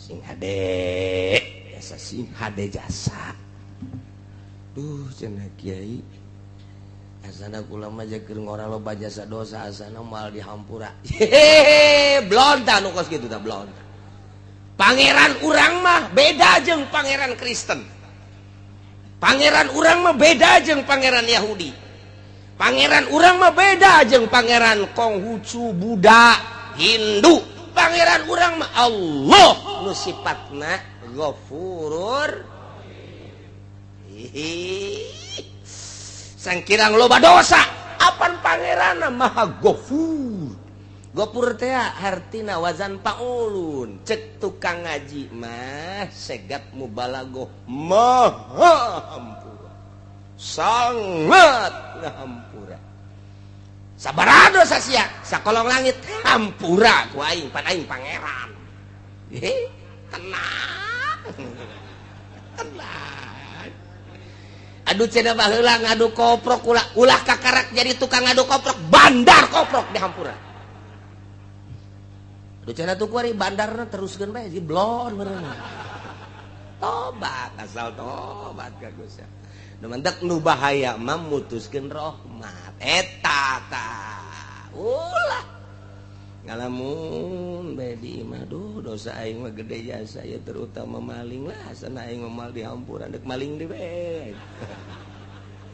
sing hade jasa sing hade jasa cenah kiai asana kula mah keur ngora loba jasa dosa asana moal dihampura blonta nu kos kitu tah blonta pangeran urang mah beda jeung pangeran Kristen pangeran urang mah beda jeung pangeran Yahudi pangeran urang mah beda jeung pangeran Konghucu Buddha Hindu pangeran urang mah Allah nu sifatna Ghafurur sangkirang loba dosa apan pangeranna maha Ghafur Ghafur teh hartina wazan paulun cek tukang ngaji mah segat mubalaghah maha hampura sangat ngahampura sabaraha dosa sia sakolong langit hampura ku aing pan aing pangeran tenang tenang aduh cenah baheula ngadu koprok ulah kakarak jadi tukang ngadu koprok bandar koprok di hampura aduh cenah tuh kuari bandarna teruskeun bae si blon meureun tobat asal tobat ka Gusti nu mentek nu bahaya mah mutuskeun rahmat eta tah ulah ngalamun bae di imah duh dosa aing mah gede jasa ya terutama maling lah sana aing mal dihampura deuk maling di bae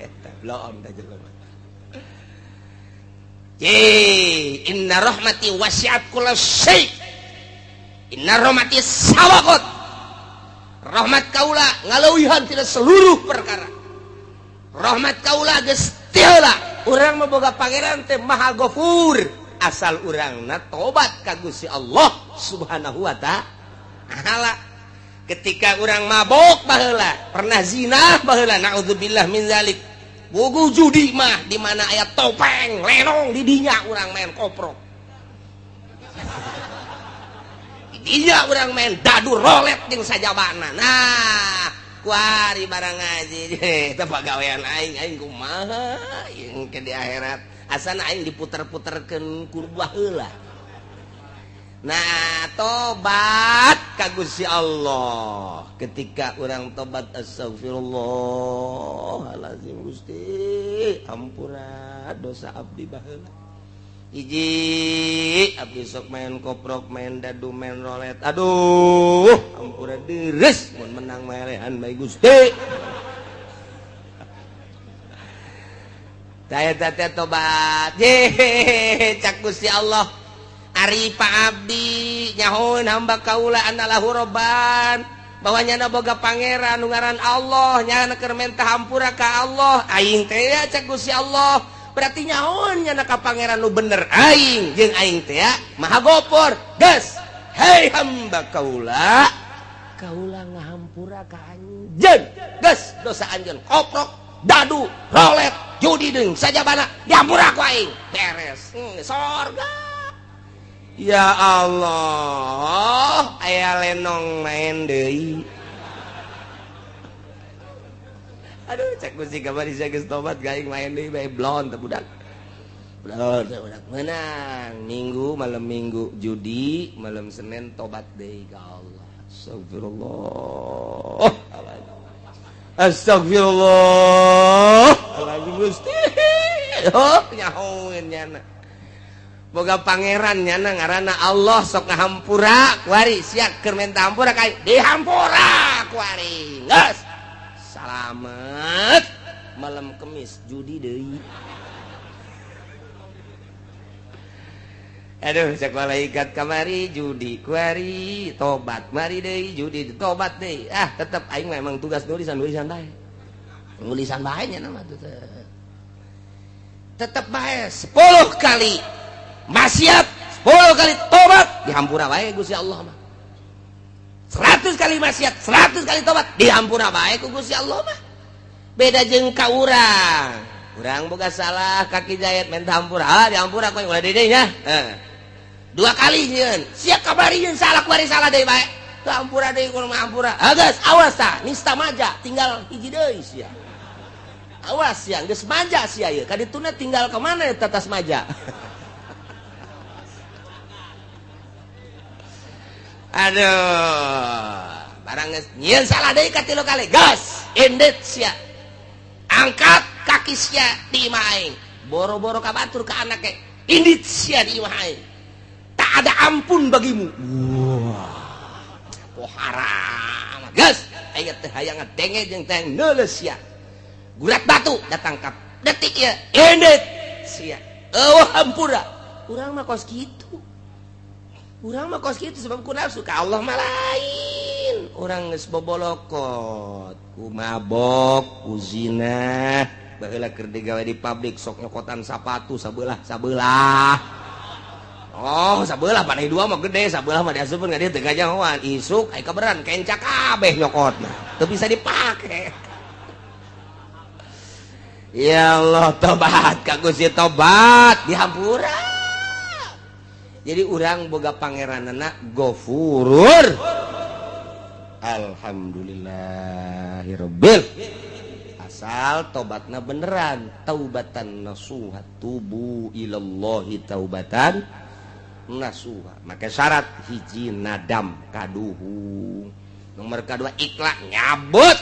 eta blon da jelema inna rahmati wasi'at kullasyai inna rahmati sabaqat rahmat kaula ngaleuwihan tina seluruh perkara rahmat kaula geus teu heula urang mah boga pangeran teh maha Ghafur asal urangna tobat ka Gusti Allah Subhanahu wa ta'ala ketika urang mabok baheula pernah zina baheula naudzubillah min zalik bogo judi mah di mana aya topeng lenong di dinya urang main koprok di dinya urang main dadu rolet jeung sajabana nah kuari barang ngaji teh pagawean aing kumaha yang ke di akhirat asana aing diputer-puterkeun ku baheula nah tobat ka Gusti Allah ketika urang tobat astagfirullahalazim Gusti ampura dosa abdi baheula hiji abdi sok main koprok main dadu main rolet aduh ampura deres mun menang melehan bae Gusti saya teh tobat cak Gusti Allah ari pa abdi nyahoun hamba kaula anallahu robban bahwa nyana boga pangeran nu ngaran Allah nyana keur mentah hampura ka Allah aing teh cak Gusti Allah berarti nyahoun nyana ka pangeran nu bener aing jeung aing teh maha Ghafur geus hei hamba kaula ngahampura ka anjeun geus dosa anjeun koprok dadu rolet judi deung sajabana dihampura ku aing beres sorga ya Allah aya lenong main deui aduh cek Gusti kabar bisa geus tobat ka aing main deui bae blon teh budak menang minggu malam minggu judi malam Senin tobat deui ka Allah astagfirullah astagfirullahaladzim Gusti nyahoun nyana boga pangeran nyana ngaranna Allah sok ngahampura kuari siak keur menta hampura ka dihampura kuari geus salamet malam Kemis judi deui aduh cek malaikat kamari judi kuari tobat mari deui judi tobat deui tetep aing memang tugas nulisan bae nulisan bae nya nama tuh tetep bae 10 kali maksiat 10 kali tobat dihampura bae Gusti Allah mah 100 kali maksiat 100 kali tobat dihampura bae ku Gusti Allah mah beda jeung ka urang boga salah kaki jayet minta hampura dihampura ku ulah deui nya 2 kali nyeun sia kabarieun salah kuari salah deui bae hampura deui kudu hampura geus awas tah nista maja tinggal hiji deui sia awas sia geus maja sia ieu kadituna tinggal ka mana tetas maja aduh barang nyian salah deui ka 3 kali gas indet sia angkat kaki sia di imah aing boro-boro ka batur ka anak ke indit sia di imah aing tak ada ampun bagimu wah pohara gas aya teh hayang ngadenge jeung teh neuleus sia gurat batu datang ka detik ya indet sia eueuh hampura urang mah kos kitu sebab kurang suka Allah mah lain urang geus bobolokot ku mabok ku zina baheula keur digawe di pabrik sok nyokotan sapatu sabelah oh sabelah panai dua mah gede sabelah mah diasupkeun ka dieu teu gajahoan isuk aya kaberan kencak kabeh nyokotna teu bisa dipake. Ya Allah tobat ka Gusti tobat dihampura. Jadi urang boga pangeranana Ghafurur. Alhamdulillahirabbil. Asal tobatna beneran, taubatan nasuha, tubu ilallahi taubatan nasuha. Maka syarat hiji nadam kaduhu. Nomor kedua ikhlas nyabut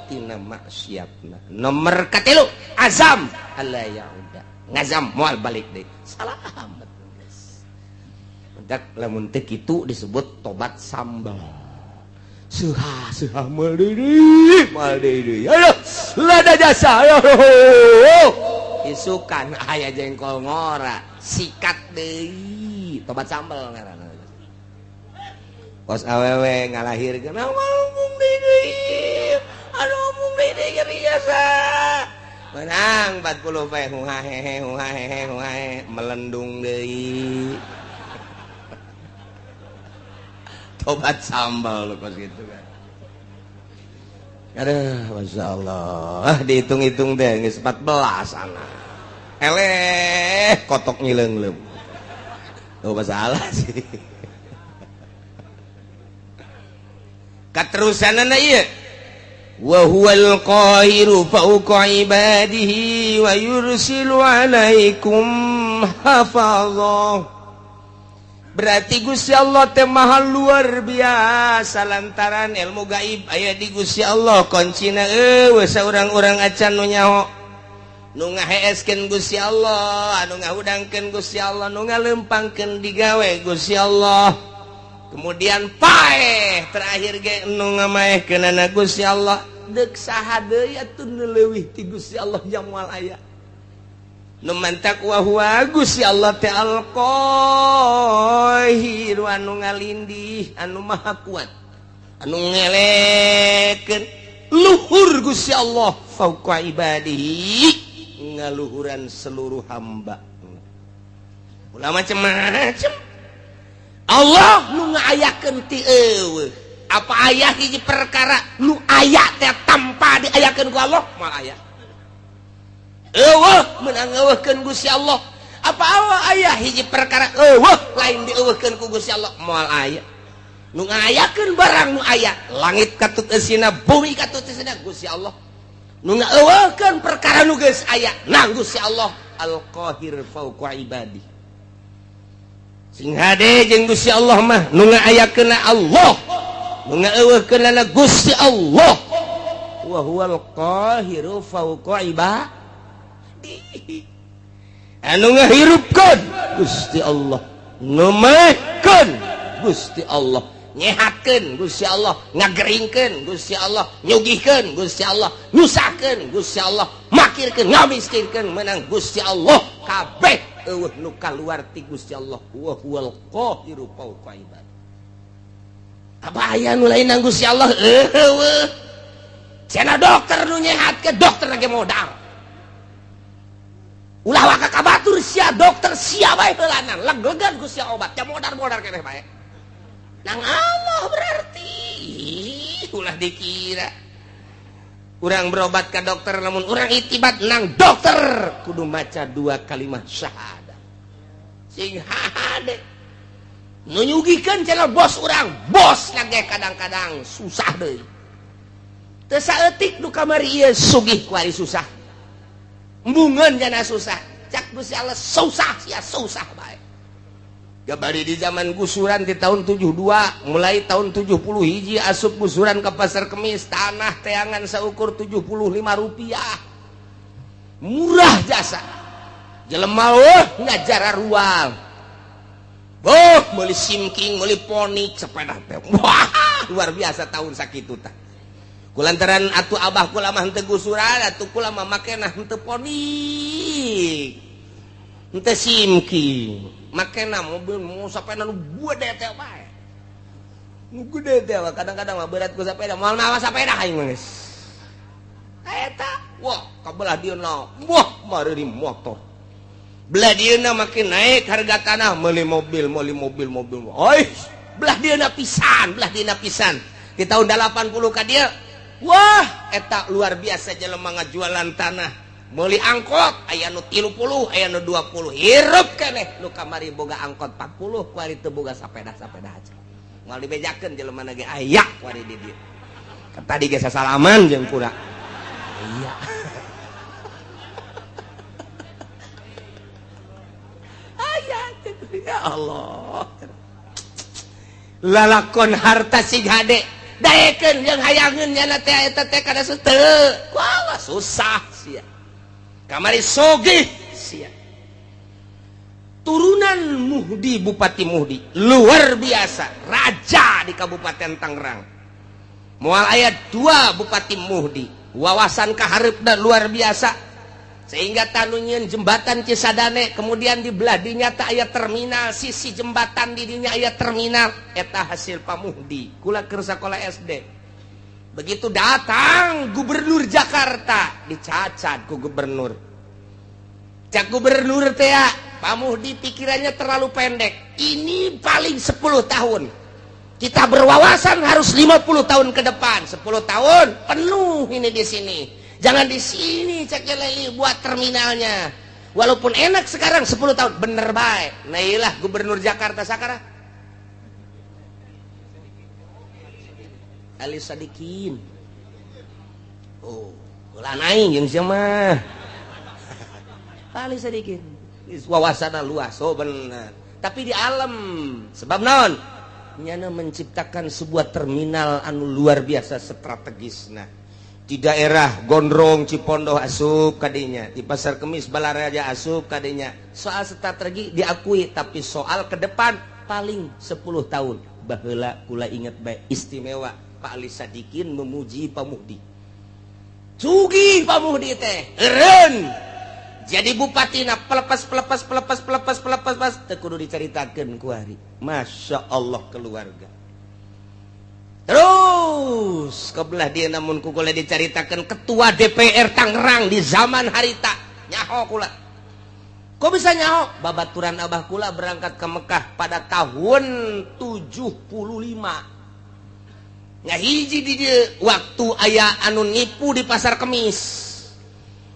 tina maksiatna. Nomor katilu azam alla yauda. Ngazam moal balik deui. Salamet. Dak lamun teh kitu disebut tobat sambal. Seha mal deui. Ayo, lada jasa. Ayo. Isukan aya jengkol ngora, sikat deui. Tobat sambal ngaranna. Pos awewe ngalahirkeun ngomong deui. Anu ngomong deui geuning jasa. Menang 40 pe huhahe melendung deui. Tobat sambal lu pas gitu kan. Aduh, Masya Allah. Dihitung-hitung deh, geus 14 anak. Eleh, kotok ngileung-leung. Oh, masalah sih. Katerusanana ieu. Wa huwal qahiru fawqa ibadihi wa yursilu 'alaikum hafazah. Berarti Gusti Allah teh maha luar biasa lantaran ilmu gaib aya di Gusti Allah kuncina eueuh saurang-urang acan nu nyaho nu ngaheeskeun Gusti Allah anu ngahudangkeun Gusti Allah nu ngaleumpangkeun digawe Gusti Allah kemudian paeh terakhir ge nu ngamaehkeunana Gusti Allah deuk saha deui atuh nu leuwih ti Gusti Allah jamal aya nu mantak wa huwa Gusti Allah teh al-qahir anu ngalindih anu maha kuat anu ngelekeun luhur Gusti Allah fauqa ibadihi ngaluhuran seluruh hamba ulah macam-macam Allah nu ngaayakeun ti eueuh apa aya hiji perkara nu aya teh tanpa diayakeun ku Allah moal aya menang eueuhkeun Gusti Allah apa aya hiji perkara lain dieueuhkeun ku Gusti Allah moal aya nu ngayakeun barang nu aya langit katut eusina bumi katut eusina Gusti Allah nu ngaeueuhkeun perkara nu geus aya nang Gusti Allah al-qahir fauqa ibadi sing hade jeung Gusti Allah mah nu ngaayakeunna Allah nu ngaeueuhkeunna Gusti Allah wa huwal qahiru fauqa ibadi anu ngahirupkeun Gusti Allah numehkeun Gusti Allah nyehatkeun Gusti Allah ngageringkeun Gusti Allah nyugihkeun Gusti Allah nyusahkeun Gusti Allah makirkeun ngamiskinkeun menang Gusti Allah kabeh eueuh nu kaluar ti Gusti Allah wa huwal qahiru fauqa ibad apa aya nu lain nang Gusti Allah eueuh cenah dokter nu nyehatkeun dokter lagi modal ulah waka kabatur sia dokter sia bae heulanan leglegan Gusti obat teh modar-modar keneh bae nang Allah berarti ulah dikira urang berobat ka dokter lamun urang itibat nang dokter kudu maca 2 kalimat syahadat sing hade nu nyugikeun cenah bos urang bos lage kadang-kadang susah deui teu saeutik nu kamari ieu sugih ku ari susah embungeun jana susah cak Gusti Allah susah sia susah bae Gabari di zaman gusuran di tahun 72 mulai tahun 70 hiji asup gusuran ke Pasar Kemis tanah teangan seukur 75 rupiah murah jasa jelema ngajar ruang meuli simking meuli ponik sepeda teh wah luar biasa tahun sakitu tah kulantaran atuh abah kula mah henteu gusuran atuh kula mah makena henteu ponik henteu simking makena mobil mau sepeda nu gede teh bae. Nu gede teh kadang-kadang mah berat ku sepeda, moal mawa sepeda aing geus. Eta, wah, kabelah dieuna, wah, mari motor. Belah dieuna makin naik harga tanah, meuli mobil. Oi, belah dieuna pisan. Di tahun 80 ka dieu, wah, eta luar biasa jelema ngajualan tanah. Meuli angkot aya nu 30 aya nu 20 hirup keneh nu kamari boga angkot 40 kuari teu boga sapeda aja moal dibejakeun jelema ge aya kuari di dieu tadi ge sasalaman jeung kura iya aya ya Allah lalakon harta si gade daekeun jeung hayangeun nya teh eta teh kada teu kuawa susah sia kamari sogih sia turunan Muhdi Bupati Muhdi luar biasa raja di Kabupaten Tangerang moal aya 2 Bupati Muhdi wawasan kahareupna luar biasa sehingga tanunyeun jembatan Cisadane kemudian di belah dinya teh aya terminal sisi jembatan di dinya aya terminal eta hasil pamuhdi kula keur sakola SD. Begitu datang gubernur Jakarta dicacat ku gubernur. Cak gubernur teh Pak Muhdi pikirannya terlalu pendek. Ini paling 10 tahun. Kita berwawasan harus 50 tahun ke depan. 10 tahun penuh ini di sini. Jangan di sini Cak Leli buat terminalnya. Walaupun enak sekarang 10 tahun bener baik. Nah iyalah gubernur Jakarta sakara. Ali Sadikin. Oh, ulah naik yang siapa? Ali Sadikin. Wawasanna luas, oh benar. Tapi di alam, sebab naon? Nyana menciptakan sebuah terminal anu luar biasa strategis. Nah, di daerah Gondrong, Cipondoh asup kadinya, di Pasar Kemis, Balaraja asup kadinya. Soal strategi diakui, tapi soal ke depan paling 10 tahun. Baheula kula inget bae istimewa. Pak Ali Sadikin memuji Pak Muhdi. Sugih Pak Muhdi teh, eureun. Jadi bupatina pelepas teu kudu dicaritakeun ku ari. Masya Allah keluarga. Terus kebelah dia namun ku kula dicaritakeun ketua DPR Tangerang di zaman harita. Nyaho kula. Kok bisa nyaho? Babaturan abah kula berangkat ke Mekah pada tahun 75. Ngahiji di dia waktu ayah anu ngipu di Pasar Kemis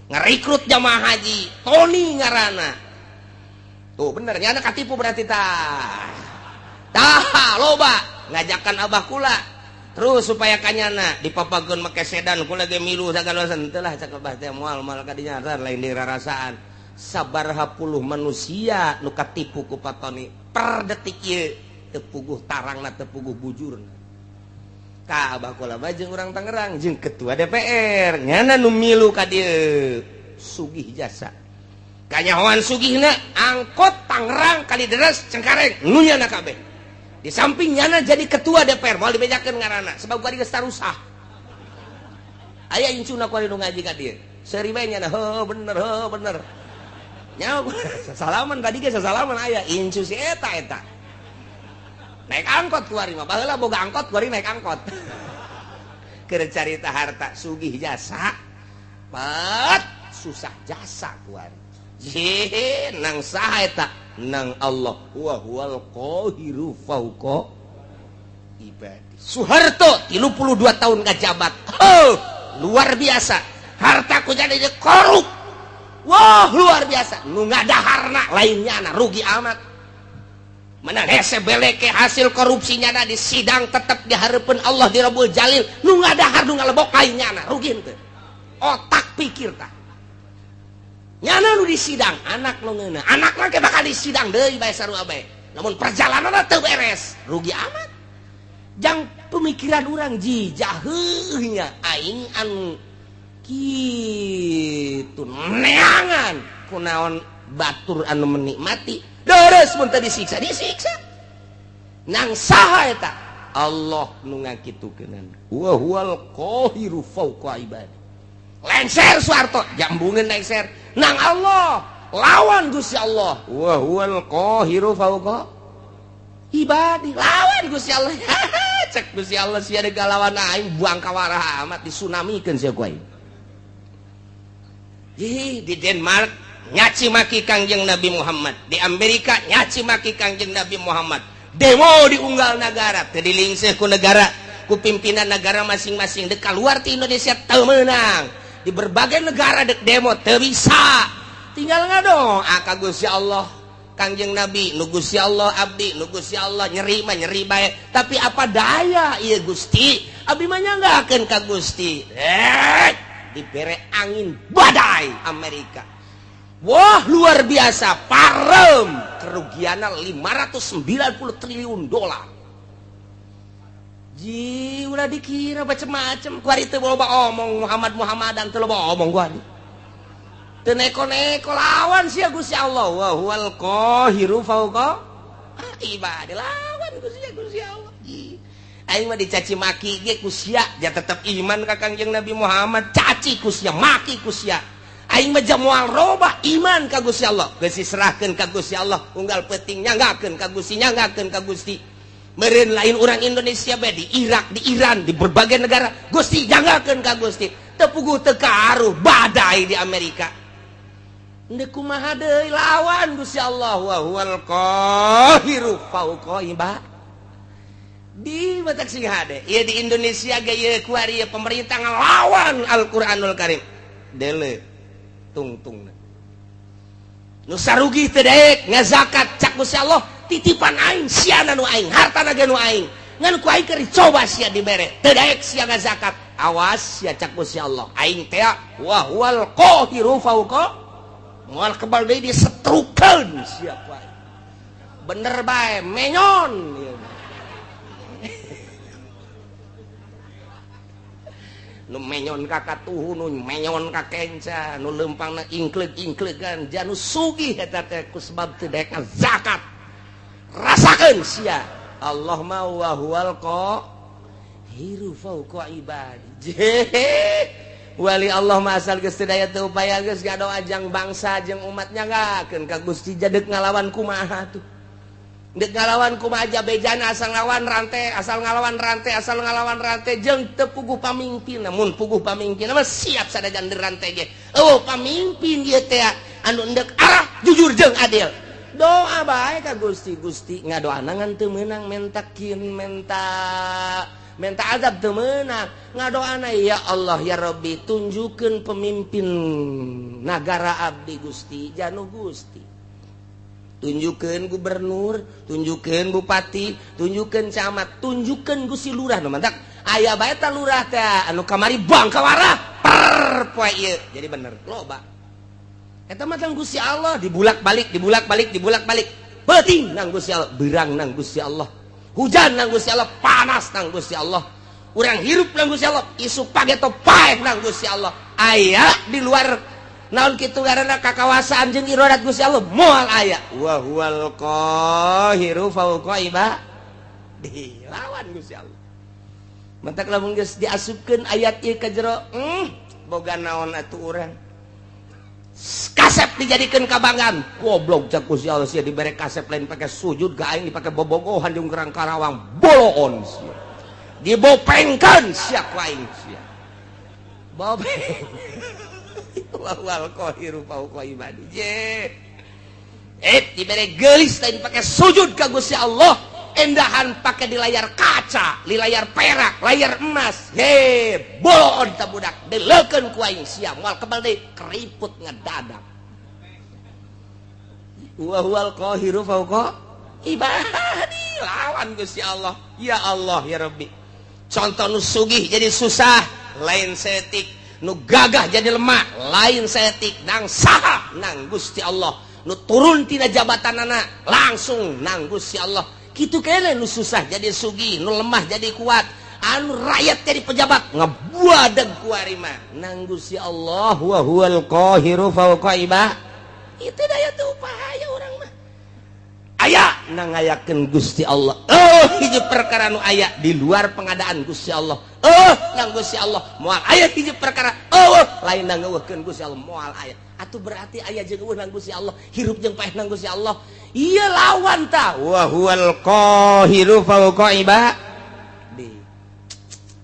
ngerekrut jamaah haji Tony ngarana tuh bener nyana katipu berarti tah loba ngajakan abah kula terus supaya kanyana dipapageun make sedan kula ge milu sagala teu lah cak abah teh moal kadinya lain dirarasaan sabaraha puluh manusia nu katipu ku Pak Tony per detik ieu teu puguh tarangna teu puguh bujurna. Ka abah kula mah jeung urang Tangerang jeung ketua DPR nyana nu milu ka dieu sugih jasa kanyahoan sugihna angkot Tangerang Kalideres Cengkareng nu nyana kabeh di samping nyana jadi ketua DPR moal dibejakeun ngaranna sebab gua geus tarusah aya incuna ku nu ngaji ka dieu seuri bae nyana heuh bener nya sasalaman tadi ge sasalaman aya incu si eta naik angkot kuari mah baheula boga angkot kuari naik angkot keur carita harta sugih jasa pat susah jasa kuari nang saha eta nang Allah wa huwal qahiru fauqa ibadi Soeharto 32 tahun ngajabat luar biasa hartaku jadi korup wah luar biasa nu ngadaharna lainnya rugi amat mana hese beleke hasil korupsinya di sidang tetap dihareupeun Allah di Rabbul Jalil nu ngadahar nu ngalebok lainnya rugi teu otak pikir tah nyana nu di sidang anak lo ngeuna anak lagi bakal di sidang deui bae sarua bae namun perjalanan teu beres rugi amat jang pemikiran orang jijaheunya aing anu kitu neangan kunaon batur anu menikmati deres mun teu disiksa nang saha eta Allah nu ngakitukeun wa huwal qahiru fawqa ibadi lenser Suarto jambungeun lenser nang Allah lawan Gusti Allah wa huwal qahiru fawqa ibadi lawan Gusti Allah cek Gusti Allah sia ada galawan aing buang kawarah amat disunamikeun sia ku aing di Denmark nyaci maki Kangjeng Nabi Muhammad di Amerika nyaci maki Kangjeng Nabi Muhammad demo di unggal negara teu dilingseuh ku negara ku pimpinan negara masing-masing dek keluar ti Indonesia teu meunang di berbagai negara dek demo teu bisa tinggal ngadoa ka Gusti Allah Kangjeng Nabi nu Gusti Allah abdi nu Gusti Allah nyeri mah nyeri bae tapi apa daya ieu Gusti abdi mah nyanggakeun ka Gusti dibere angin badai Amerika wah luar biasa parem kerugianna $590 triliun ji ulah dikira macam-macam kuari teu loba omong Muhammadan teu loba omong gua teu neko-neko lawan sia Gusti Allah wa huwal qahiru fawqa ibadi lawan Gusti Allah aing mah dicaci maki ge ku sia ja tetep iman ka Kangjeng Nabi Muhammad caci ku sia maki ku sia aing mah moal robah iman ka Gusti Allah geus diserahkeun ka Gusti Allah unggal peuting nyanggakeun ka Gusti meureun lain urang Indonesia bae di Irak di Iran di berbagai negara Gusti nyanggakeun ka Gusti teu puguh teu karuh badai di Amerika ndek kumaha deui lawan Gusti Allah wa huwal qahiru fawqa ibadi di batak sing hade ieu di Indonesia ge ieu kuari pemerintah ngelawan Al-Qur'anul Karim dele tungtung nu sarugi teu daek ngazakat cak Gusti Allah titipan aing siana nu aing hartana ge nu aing ngan ku aing keur coba sia dibere teu daek sia ngazakat awas sia cak Gusti Allah aing teh wa huwal qahiru fawqa moal kebal deui disetrukeun sia ku aing bener bae menyon nu menyon ka katuhu nu menyon ka kenca nu leumpangna ingkleug-ingkleugan janu sugih eta teh ku sebab teu daek zakat rasakeun sia Allah ma wa huwal qahiru fawqa ibadi wali Allah ma asal geus teu daya teu upaya geus gado ajang bangsa jeung umat nyanggakeun ka Gusti jadeg ngalawan kumaha tuh dek ngalawan kumaha aja bejana asal ngalawan rantai jeung teu puguh pamimpin namun puguh pamimpin mah siap sadajan di rantai ge pamimpin ieu teh anu endek arah jujur jeung adil doa bae ka Gusti ngadoana ngan teu meunang menta azab teu meunang ngadoana ya Allah ya Rabbi tunjukkeun pemimpin nagara abdi Gusti janu Gusti tunjukkeun gubernur, tunjukkeun bupati, tunjukkeun camat, tunjukkeun Gusti lurah nu mantak aya bae ta lurah teh anu kamari bang kawarah per poe ieu jadi bener loba eta mah tang Gusti Allah dibulak-balik peuting nang Gusti Allah beurang nang Gusti Allah hujan nang Gusti Allah panas nang Gusti Allah urang hirup nang Gusti Allah isu pageto paeh nang Gusti Allah aya di luar naon kitu ngaranna kakawasaan jeung iradat Gusti Allah moal aya wa huwal qahiru fawqa ibadi lawan Gusti Allah mantak lamun geus diasupkeun ayat ieu ka jero boga naon atuh urang kasep dijadikeun kabanggan goblok cak Gusti Allah sia dibere kasep lain pake sujud ka aing dipake bobogohan jeung Gerang Karawang boloon sia dibopengkeun sia ku aing sia bopeng wal qahiru fawqa ibadi dibere geulis lain pake sujud ka Gusti Allah endahan pake di layar kaca di layar perak layar emas boloon ta budak deleukeun ku aing sia moal kebal deui keriput ngedadak wa huwal qahiru fawqa ibadi lawan Gusti Allah ya Allah ya Rabbi contoh nu sugih jadi susah lain setik nu gagah jadi lemah lain setik nang saha nang Gusti Allah nu turun tina jabatan anak langsung nang Gusti Allah kitu kene nu susah jadi sugi nu lemah jadi kuat anu rakyat jadi pejabat ngabuadeg ku ari mah nang Gusti Allah wa huwal qahiru fawqa ibad itu daya teu upaya urang mah aya nang ngayakeun Gusti Allah hiji perkara nu aya di luar pengadaan Gusti Allah nang Gusti Allah moal aya hiji perkara lain nang ngeukeun Gusti Allah moal aya atuh berarti aya jeung eueuh nang Gusti Allah hirup jeung paeh nang Gusti Allah ieu lawan tah wa huwal qahiru fawqa ibad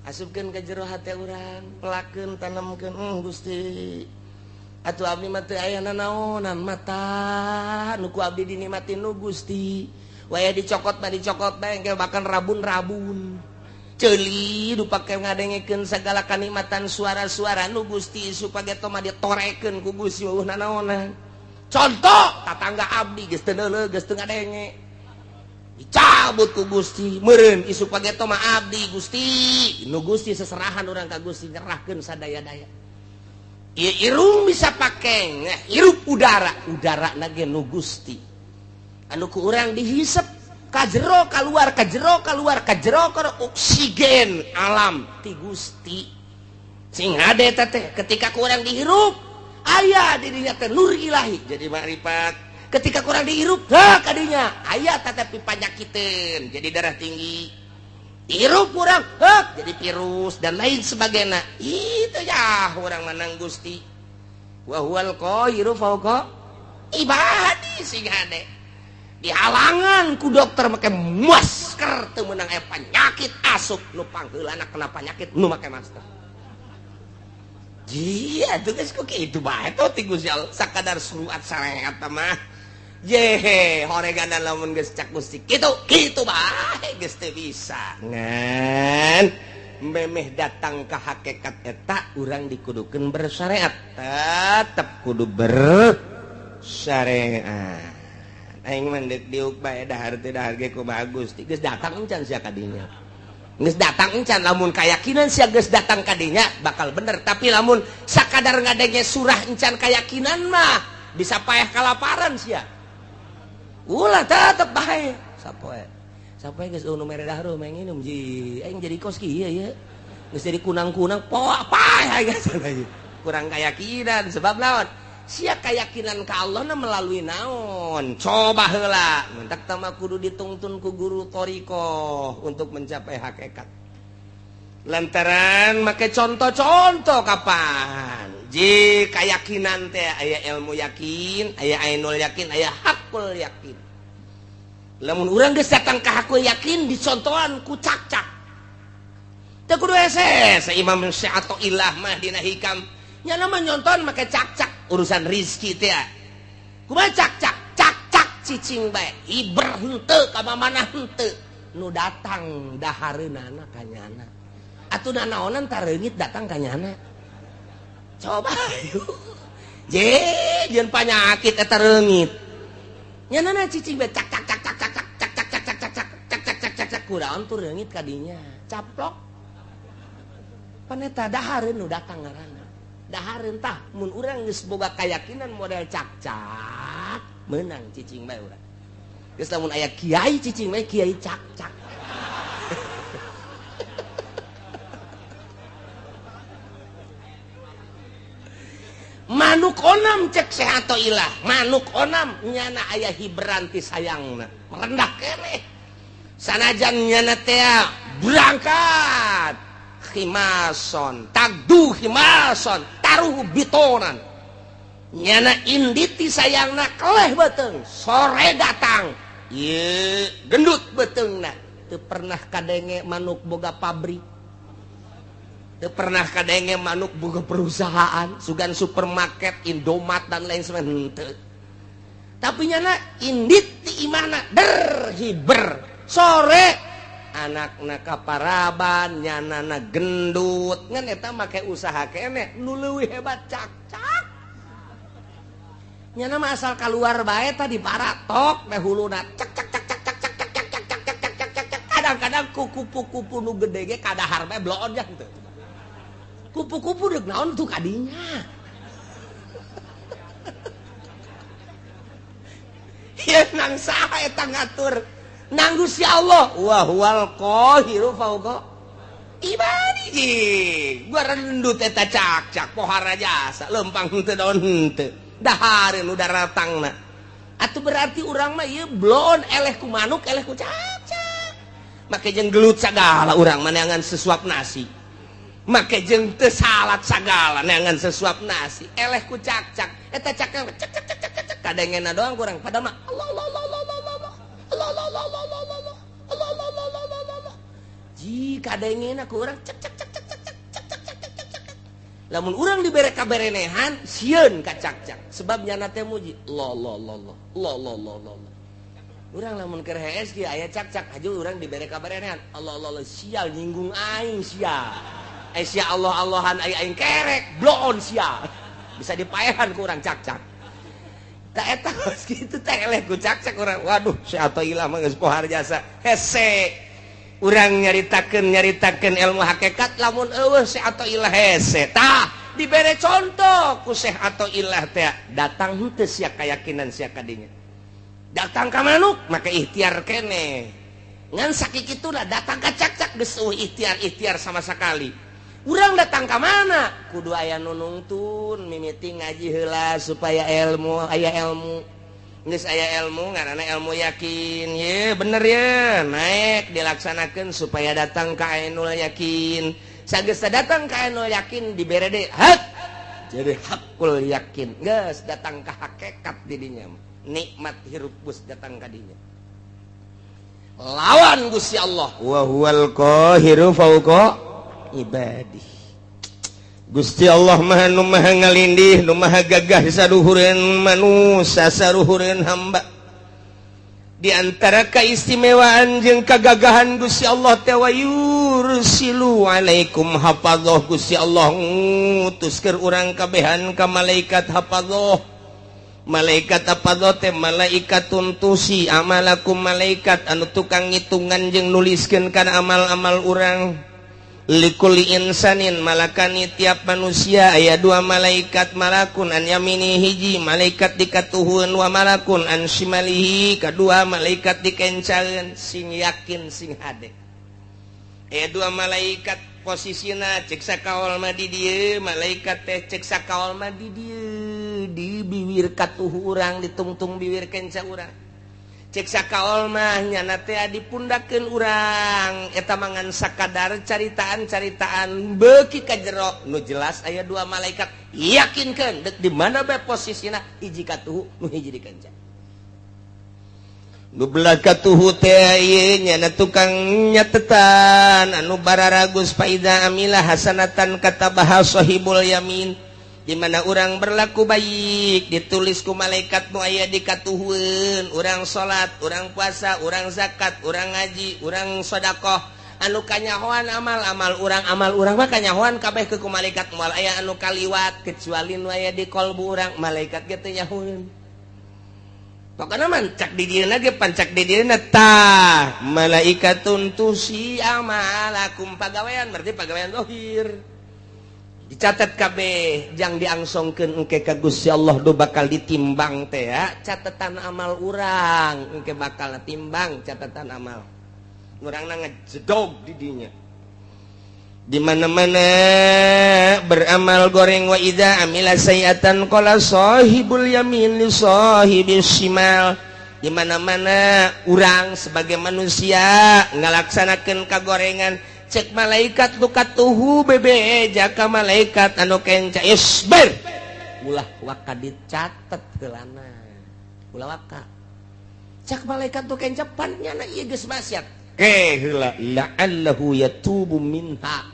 asupkeun ka jero hate urang pelakeun tanamkeun Gusti atuh abdi mah teu aya nanaonan mata nu ku abdi dinikmatin nu Gusti waya dicokot mah dicokot bae engke bahkan rabun-rabun ceuli du pake ngadengekeun sagala kanikmatan suara-suara nu Gusti supaya mah ditorekeun ku Gusti eueuh nanaonan contoh tatangga abdi geus teu neuleug geus teu ngadenge dicabut ku Gusti meureun isu page mah abdi Gusti nu Gusti seserahan urang ka Gusti nyerahkeun sadaya-daya irung bisa pakai hirup udara nage nu Gusti anu ku urang dihisep kajero keluar kajero oksigen alam ti Gusti sing hade teh ketika ku urang dihirup aya di dinya teh nur ilahi jadi makrifat ketika kurang dihirup kadinya aya tetapi panyakiteun jadi darah tinggi hirup kurang jadi virus dan lain sebagainya itu ya orang menang Gusti wa huwal qahiru fawqa ibadi sing hade dihalangan ku dokter make masker teu meunang aya penyakit asup nu pangheulana kena penyakit nu make masker jieu atuh geus ku kitu bae tuh ti Gusti Allah sakadar suruat sareat mah yehe horeganan lamun geus cak Gusti kitu bae geus teu bisa ngan memeh datang ka hakikat eta urang dikudukeun bersyariat tetep kudu bersyariat aing mah deuk diuk bae dahar teh dahar ge kumaha Gusti geus datang encan sia ka dinya geus datang encan lamun kayakinan sia geus datang ka dinya bakal bener tapi lamun sakadar ngadenge surah encan kayakinan mah bisa payah kalaparan sia ulah tetep bae sapoe geus nu mere dahar mah nginum ji aing jadi kos kieu ya geus jadi kunang-kunang poa pae geus kurang keyakinan sebab naon sia keyakinan ka Allah na melalui naon coba heula mentak teh mah kudu ditungtun ku guru thariqah untuk mencapai hakikat lantaran make contoh-contoh kapan ji keyakinan teh aya ilmu yakin aya ainul yakin aya hakul yakin lamun urang geus datang ka hakul yakin dicontohan ku cak-cak teu kudu hese Imam Syafi'i mah dina hikam nya mah nyonton make cak-cak urusan rezeki teh kumaha cak-cak cicing bae iber henteu ka mamana henteu nu datang dahareunana ka nyana atuh nanaonan tareungit datang ka nyana coba jeung panyakit eta reungit nyanana cicing bae cak kunaon tuh reungit ka dinya caplok pan eta dahareun nu datang ngaranna dahareun tah mun urang geus boga kayakinan model cak meunang cicing bae urang geus lamun aya kiai cicing bae kiai cak manuk onam cek sehato ilah manuk onam nyana aya hibran ti sayangna merendah keneh sanajan nyana teh berangkat khimason tagdu khimason taruh bitonan nyana indit ti sayangna keleh beteung sore datang ieu gendut beteungna teu pernah kadenge manuk boga pabrik teu pernah kadenge manuk boga perusahaan sugan supermarket Indomaret dan lain sebagainya tapi nyana indit ti imana berhiber sore anakna kaparaban nyanana gendut ngan eta make usaha keneh nu leuwih hebat cak nyana mah asal kaluar bae tadi paratok teh huluna cak kadang-kadang kupu-kupu nu gede ge kadahar bae bloon teu kupu-kupu deuk naon tuh kadinya nang saha eta ngatur nang Gusti Allah wa huwal qahiru fauqa ibadihi gua rendut eta cak pohara jasa lempang teu daun teu dahareun nu daratangna atuh berarti urang mah ieu blon eleh ku manuk eleh ku cak make jeung gelut sagala urang mah neangan sesuap nasi make jeung teu salat sagala neangan sesuap nasi eleh ku cak eta cak kadengena doang kurang padahal mah Allah jika kadengena ku urang cak lamun urang dibere kaberenehan sieun ka cak sebab nyana teh muji lo urang lamun keur hees kieu aya cak haju urang dibere kaberenehan Allah sial nyinggung aing sial sia Allah-Allahan aing kerek bloon sial bisa dipaehan ku urang cak tak eta geus kitu teh eleh ku cak urang waduh si atoh ilah mah geus pohar jasa hese urang nyaritakeun ilmu hakikat lamun eueuh si atoh ilah hese tah dibere contoh ku Syekh Athaillah teh datang henteu sia kayakinan sia kadinya datang ka manuk maka ikhtiar keneh ngan sakikituna datang ka cak geus ikhtiar sama sekali urang datang ka mana kudu aya nu nungtun mimiti ngaji heula supaya aya ilmu geus aya ilmu ngaranna ilmu yakin ye bener ye naik dilaksanakeun supaya datang ka ainul yakin sageus datang ka ainul yakin dibere deui hak jadi hakul yakin geus datang ka hakikat di dinya nikmat hirup geus datang ka dinya lawan Gusti Allah wa huwal qahiru fauqa ibadih Gusti Allah mah nu maha ngalindih nu maha gagah saluhureun manusia saluhureun hamba di antara keistimewaan jeung kagagahan Gusti Allah teh wa yursilu alaikum hafadzah Gusti Allah ngutuskeun urang kabehan ka malaikat hafadzah malaikat hafadzah teh malaikatun tusi amalakum malaikat anu tukang ngitungan jeung nuliskeun kana amal-amal urang likulli insanin malakani tiap manusia aya dua malaikat malakun an yamini hiji malaikat dikatuhun wa malakun an shimalihi kadua malaikat dikencaeun sing yakin sing hade aya dua malaikat posisina cek sakaol mah di dieu malaikat teh cek sakaol mah di dieu di bibir katuh urang ditungtung bibir kenca urang cek sakaol mah nyana teh dipundakeun urang eta mangan sakadar caritaan beuki ka jero nu jelas aya dua malaikat yakinkeun deuk di mana bae posisina hiji katuhu nu hiji dikenca nu belah katuhu teh ieu nyana tukang nyatetan anu bararagus faida amilah hasanatan katabaha sahibul yamin di mana orang berlaku baik ditulis ku malaikat nu aya di katuhun urang salat urang puasa urang zakat urang ngaji urang sedekah anu kanyahoan amal urang mah kanyahoan kabeh ku malaikat moal aya anu kaliwat kecuali nu aya di qalbu urang malaikat ge teu nyahoeun pokona mancak di dieuna ge pancak di dieuna tah malaikatun tusi amalakum pagawean berarti pagawean zahir dicatat kabeh jang diangsongkeun engke ka Gusti Allah do bakal ditimbang teh ya catatan amal urang engke bakal timbang catatan amal urangna ngajedog di dinya di mana-mana beramal goreng wa idza amila sayiatan qala sahibul yamin li sahibis shimal di mana-mana urang sebagai manusia ngalaksanakeun kagorengan cek malaikat nu katuhu bebe jaka malaikat anu kenca isbir ulah waka dicatet heulana ulah waka cek malaikat nu kenca pannyana ieu geus maksiat heula la'allahu yatubu minha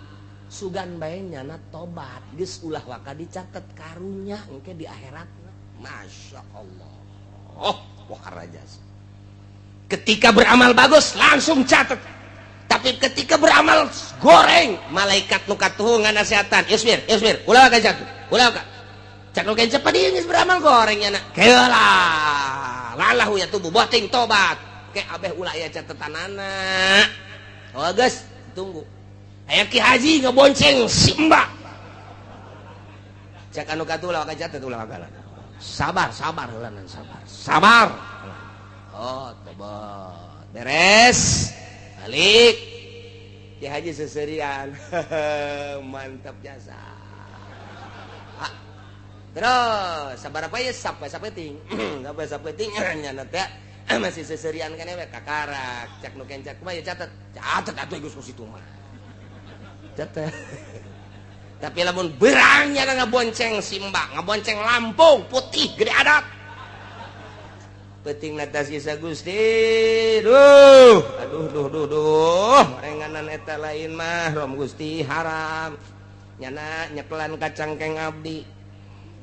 sugan bae nyana tobat geus ulah waka dicatet karunya engke di akhiratna masyaallah waharajas ketika beramal bagus langsung catet tapi ketika beramal goreng malaikat nu katuhu nganasehatan isbir ulah ka jatuh ulah ka cak nu kenca padi geus beramal goreng nya keula lalahu ya tubuh boting tobat ke abeh ulah aya catetanana oh geus tunggu aya ki haji ngebonceng si mbak cak anu katuh ulah ka catet ulah ka sabar heula nan sabar oh tobat beres balik Ki Haji seserian mantap jasa terus sabar apa ya sampai sapeting sampai sapeting nyana teh masih seserian kan ya kakarak cak nu kencak mah ya catet atuh geus ku situ mah catet tapi lamun berangnya ngabonceng Simba ngabonceng Lampung putih gede adat penting nata sisa Gusti aduh renganan eta lain mah rom Gusti haram nyana nyekelan kacang keng abdi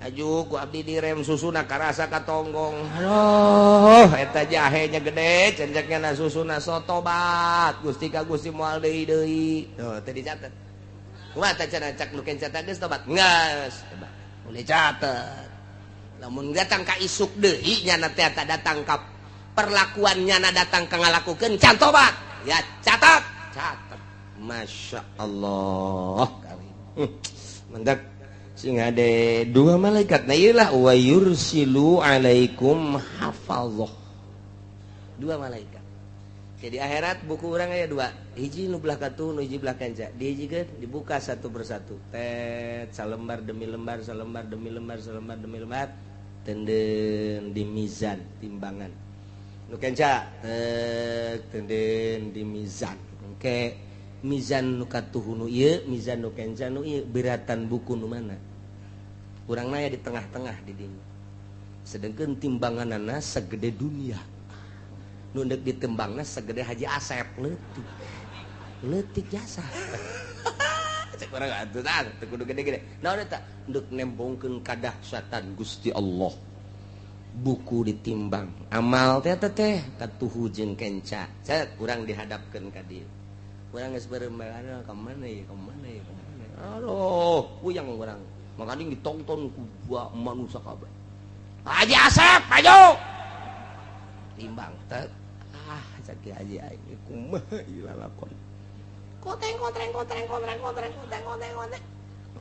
aju ku abdi direm susuna karasa katonggong aduh eta jahenya gede cenceknya na susuna sotobat Gusti ka Gusti moal deui tuh teu dicatet kumaha teh cenah cak nu kencat geus tobat geus coba boleh catet lamun datang ka isuk deui nya teh tak datang ka perlakuan nya datang ka ngalakukeun can tobat ya catat Masya Allah mendak sing ade dua malaikat na ieu lah wa yursilu alaikum hafazah dua malaikat jadi akhirat buku urang aya dua hiji nu belah katu nu hiji belah kanca dihijikeun dibuka satu persatu tet salembar demi lembar salembar demi lembar salembar demi lembar tenden di mizan timbangan nu kanca tenden di mizan engke mizan nu katuh nu ieu mizan nu kanca nu ieu beratan buku nu mana urang naya di tengah-tengah di dinya sedengkeun timbanganana segede dunia nu deuk ditembangna segede Haji Asep leutik jasa cek urang atuh tah teu kudu gede-gede naon eta deuk nembongkeun kadahsyatan Gusti Allah buku ditimbang amal teh katuhu jeung kenca cek urang dihadapkeun ka dieu urang geus berembagan ka mana ya aduh puyang urang makanya ditonton ku manusia kabeh Haji Asep maju timbang teh cak Haji aing kumaha ieu lalakon koteng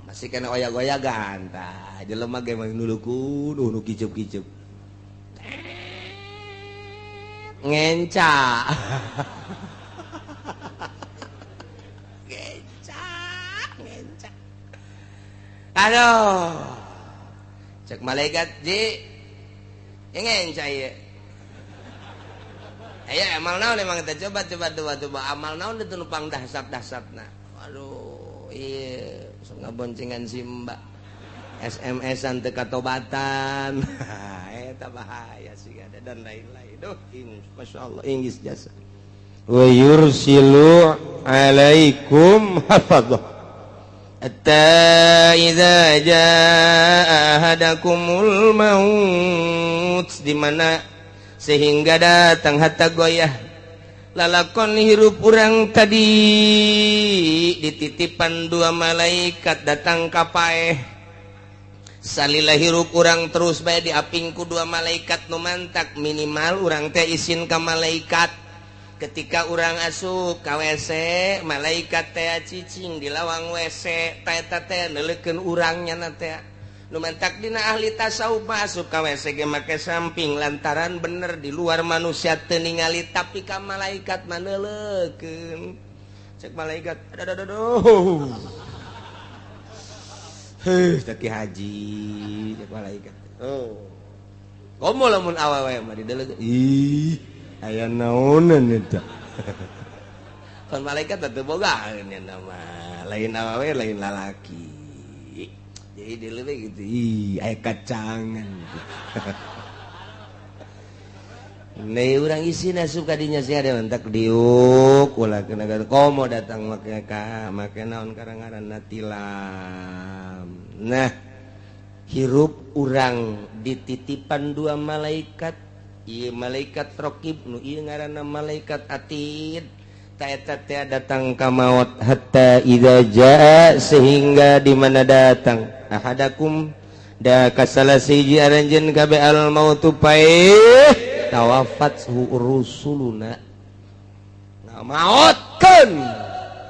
masih kena oyag-oyagan tah jelema ge mah nulukun nu kiceup-kiceup ngenca aduh cek malaikat ji ngenca ieu aya amal naon emang kita coba amal naon itu numpang dahsap-dahsapna aduh ieu sok ngaboncengan Simba SMS-an teu katobatan eta bahaya sih ada dan lain-lain duh masyaallah inggis jasa wa yursilu alaikum hafadzah hatta idza jaa ahadakumul maut di mana sehingga datang hatta goyah lalakon hirup urang tadi dititipan dua malaikat datang ka paeh salila hirup urang terus bae diapingku dua malaikat nu mantak minimal urang teh izin ka malaikat ketika urang asup ka WC malaikat teh cicing di lawang WC eta teh neuleukeun urang nya teh nu mantak dina ahli tasawuf masuk ka WC ge make samping lantaran bener di luar manusia teu ningali tapi ka malaikat mah neuleukeun cek malaikat aduh cek Haji cek malaikat komo lamun awewe mah dideuleukeun ih aya naonan eta kan malaikat teu boga nya nama lain awewe lain lalaki jadi dileuweung gitu ih aya kacangan Nih urang isina suka dinya sih ada mentak diuk ulah kena komo datang make naon karangaranna tilam. Nah hirup urang dititipan dua malaikat ieu malaikat raqib nu ieu ngaranna malaikat atid ta eta teh datang ka maut hatta idza jaa sehingga di mana datang ahadakum da kasalasiji aranjeun kabe al mautu paeh tawafat rusuluna ngamaotkeun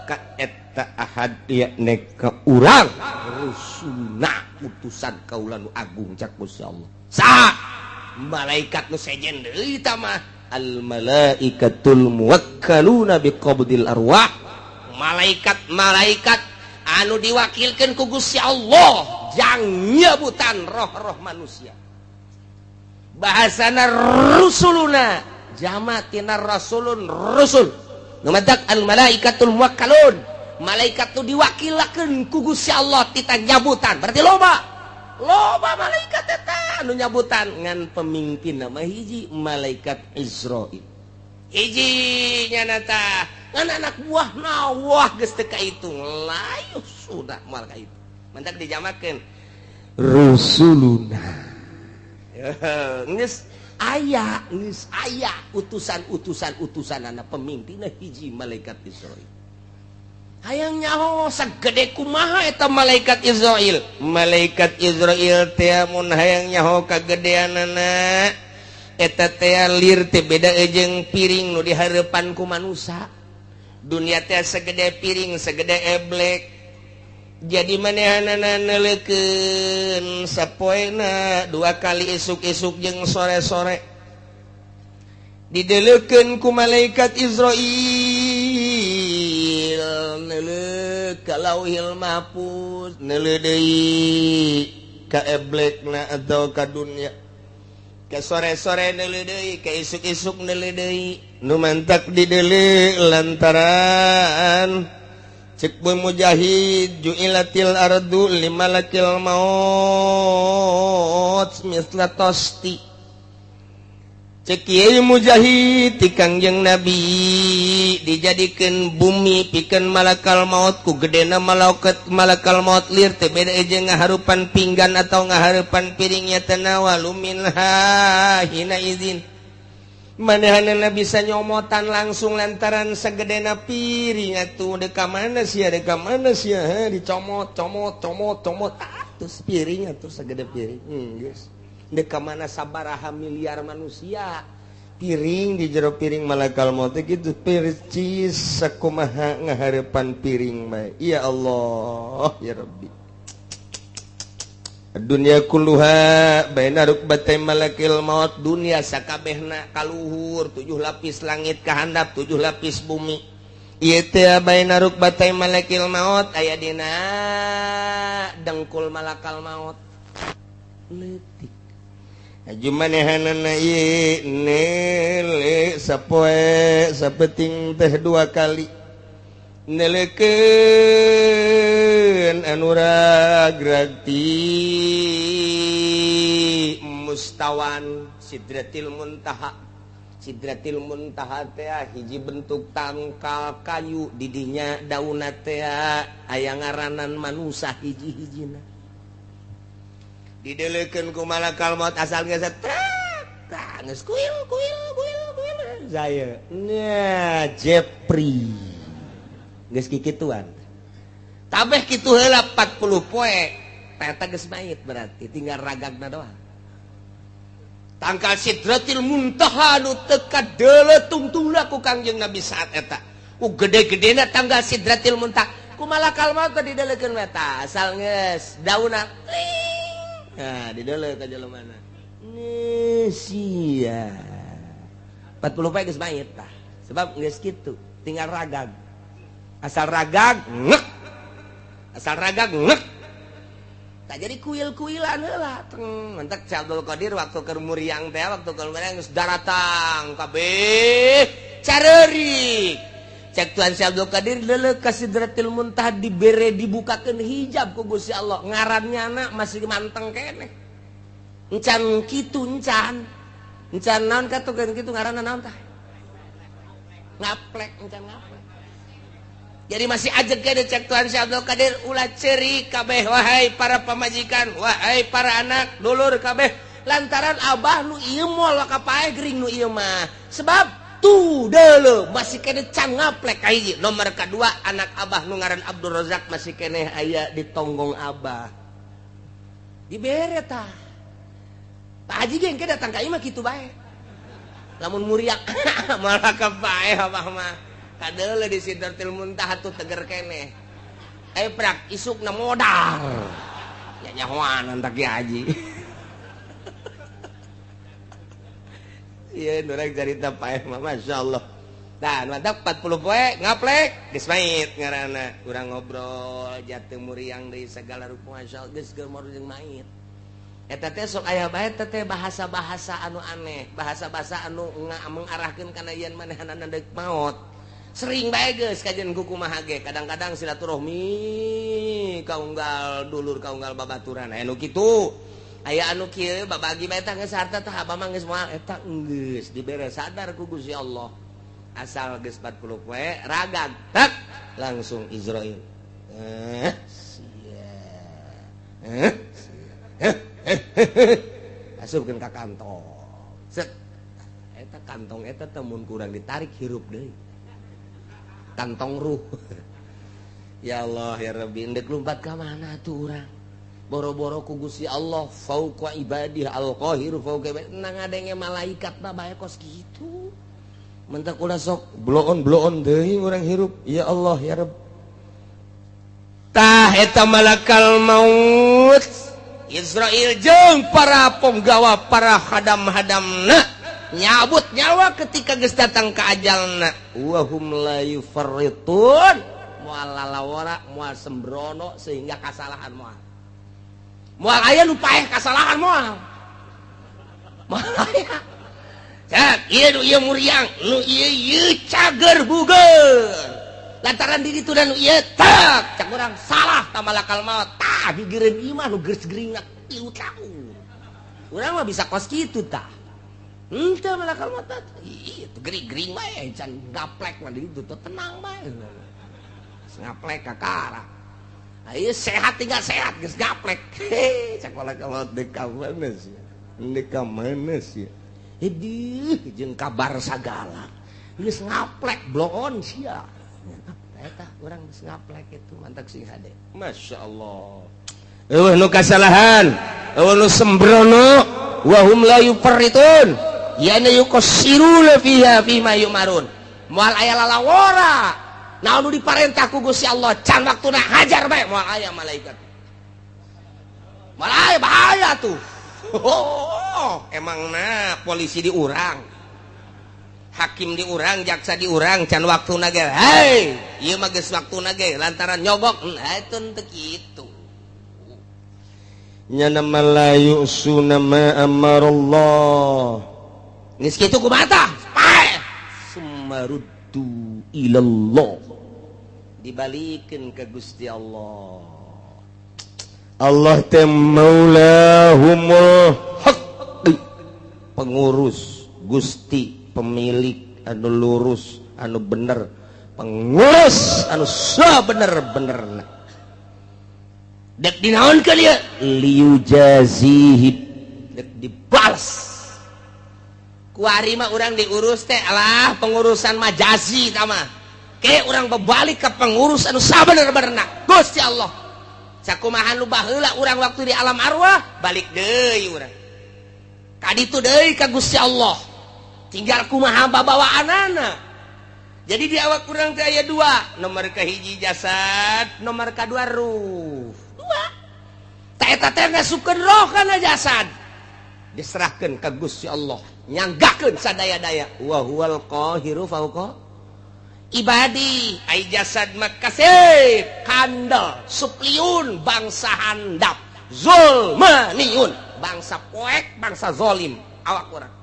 ka eta ahad yakni ka urang rusulna utusan kaula nu agung cak Gusti Allah sa malaikat nu sejen deui ta mah al malaikatul muwakkaluna biqabdil arwah, malaikat-malaikat anu diwakilkan ku Gusti Allah jang nyabutan roh-roh manusia. Bahasana rusuluna jamatina rasulun rusul. Numadak al malaikatul muwakkalun, malaikat tu diwakilakeun ku Gusti Allah tita nyabutan. Berarti loba malaikat eta anu nyabutan ngan pemimpin nama hiji malaikat Israil. Hiji nyanata ngan anak buah nawah geus teu kahitung layu sudah moal kaitu. Mantak dijamakeun rusuluna. Geus aya utusan anak pemimpinna hiji malaikat Israil. Hayang nyaho sagede kumaha eta malaikat Israil. Malaikat Israil teh mun hayang nyaho kagedeanana eta teh lir teh beda jeung piring nu dihareupan ku manusia. Dunia teh segede piring, segede eblek. Jadi manehanana neulekeun sapoena 2 kali isuk-isuk jeung sore-sore. Dideleukeun ku malaikat Israil neuleuh ka Lauhil Mahfuz, neuleuh deui ka eblekna atau ka dunya. Ka sore-sore neuleuh deui, ka isuk-isuk neuleuh deui. Nu mantak dideuleuh lantaran cek boy mujahid ju'ilatil ardu limalakil maut misla tosti. Cek kieu mujahid ti Kangjeng Nabi dijadikeun bumi pikeun malakal maut ku gedena malakal maut lir teh beda jeung ngaharupan pinggan atau ngaharupan piringnya tanawalu minha hina izin. Manehanana bisa nyomotan langsung lantaran sagedena piring atuh deka mana sia dicomot atus piring atuh sagede piring geus deka mana sabaraha miliar manusia piring di jero piring malakal maut kitu percis sakumaha ngahareupan piring mah ya Allah ya Rabbi. Dunia kulluha baina rukbatai malakil maut, dunia sakabehna kaluhur 7 lapis langit kahandap 7 lapis bumi. Ieu teh baina rukbatai malakil maut aya dina dengkul malakal maut leutik. Aju manehanana ieu neule sapoe sapeting teh 2 kali neleukeun anu ragragti mustawan sidratil muntaha. Sidratil muntaha teh hiji bentuk tangkal kayu di dinya daunna teh aya ngaranan manusa hiji-hijina. Dideleukeun ku malakal maut asal geus geus kuil saya nya Jepri geus kikituan. Tabeh kitu heula 40 poe eta geus mayit berarti tinggal ragagna doang. Tangkal sidratil muntaha nu teu kadeuleuh tungtungna ku Kangjeng Nabi saat eta. Ku gede-gedena tangkal sidratil muntaha ku malakal maut teh dideleukeun eta asal geus daunna nah dideleuh ka jelemana. Sia 40 poe geus mayit tah. Sebab geus kitu tinggal ragag. Asal ragag ngek tak jadi kuil-kuilan heula mentek Abdul Qadir waktu keur muriang teh waktu keur muriang geus daratang kabeh careurik cek Tuhan Si Abdul Qadir leuleuh ka Sidratil Muntaha dibere dibukakeun hijab ku Gusti Allah ngarannyana masih manteng keneh encan kitu encan naon katukeun kitu ngaranna naon tah ngaplek encan ngaplek. Jadi masih ajeg kene cek Tuhan Si Abdul Qadir ulah ceurik kabeh wahai para pamajikan, wahai para anak dulur kabeh lantaran abah nu ieu moal kapaeh gering nu ieu mah. Sebab tu deuleuh masih kene can ngaplek ka hiji. Nomor kadua anak abah nu ngaran Abdul Razak masih kene aya di tonggong abah. Dibere tah. Pak Haji ge engke datang ka ieu mah kitu bae. Lamun muriak malah kapaeh abah mah. Kadeuleuh di Sidratil Muntaha tuh teger keneh. Prak isukna modal. Ya nyahoan antak Ki Haji. iya nurang cerita paeh mah masyaallah. Tah mantap 40 poe ngaplek geus mait ngaranna urang ngobrol jateu muriang deui segala rupa masyaallah geus keur jeung mait. Eta teh sok aya bae teh bahasa-bahasa anu aneh, bahasa-bahasa anu mengarahkeun kana yen manehanana deuk maot. Sering bae geus kajian kumaha ge, kadang-kadang silaturahmi kaunggal dulur kaunggal babaturan anu kitu. Aya anu kieu babagi bae tah geus harta tah abah mah geus moal eta geus dibere sadar ku Gusti Allah. Asal geus 40 poe ragag tak langsung Israil. Asupkeun ka kantong. Set. Eta kantong eta teh mun kurang ditarik hirup deui. Kantong ruh. Ya Allah ya Rabbi endek lumpat ka mana tuh urang. Boro-boro ku Gusti Allah fauqa ibadih al-qahir fauqa nang ngadenge malaikat mah bae kos kitu. Mentak ulah sok bloon deui urang hirup. Ya Allah ya Rabb. Tah eta malakal maut Israel jeung para penggawa para hadam-hadamna nyabut nyawa ketika geus datang ka ajalna wa hum la yufarritun moal lalawara moal sembrono sehingga kasalahan moal aya nu paeh kasalahan moal aya cak ieu ieu muriang nu ieu cager bugeun lantaran di ditu dan ieu tak cak urang salah ta malakal maut tah gigireun ieu mah nu geus geringat 3 tahun urang mah bisa kos kitu tah. Entah malakal maut itu gering-gering bae can gaplek mah di ditu tenang bae. Ngaplek kakara. Ieu sehat tinggal sehat geus gaplek. Cak malakal maut deuk ka mana sih? Deuk ka mana sih? Heuh jeung kabar sagala. Geus ngaplek bloon sia. Eta urang geus ngaplek itu mantak sing hade. Masyaallah. Eueuh nu kasalahan, eueuh nu sembrono wa hum la yufarritun. Yana yuqassiruna fiha fima yumarun. Moal aya lalawara. Naon nu diparentah ku Gusti Allah can waktuna hajar bae moal aya malaikat. Moal aya bahaya tuh. Emangna polisi di urang. Hakim di urang, jaksa di urang can waktuna ge. Hei, ieu mah geus waktuna ge lantaran nyogok. Eta teu kitu. Nya nama la yusuna ma amarallah. Geus kitu kumaha tah? Pae. Sumaruddu ilallah. Dibalikeun ka Gusti Allah. Allah teh maulahumul haq. Pengurus, Gusti, pemilik anu lurus, anu bener, pengurus anu sabener-benerna. Dek dinaon ka lieu? Liujazihib. Dek dibalas. Kuari mah urang diurus teh alah pengurusan majazi tah mah. Ke urang bebalik ke pengurus anu sabener-benerna Gusti Allah. Sakumaha nu baheula urang waktu di alam arwah balik deui urang. Ka ditu deui ka Gusti Allah. Tinggal kumaha babawaanana. Jadi di awak urang teh aya 2, nomor kahiji jasad, nomor kadua ruh. 2. Ta eta teh ngasupkeun roh kana jasad. Diserahkeun ka Gusti Allah. Nyanggakeun sadaya-daya wa huwal qahiru fauqa ibadi ai jasad makasih kandel supliun bangsa handap zulmaniun bangsa poek bangsa zolim awak urang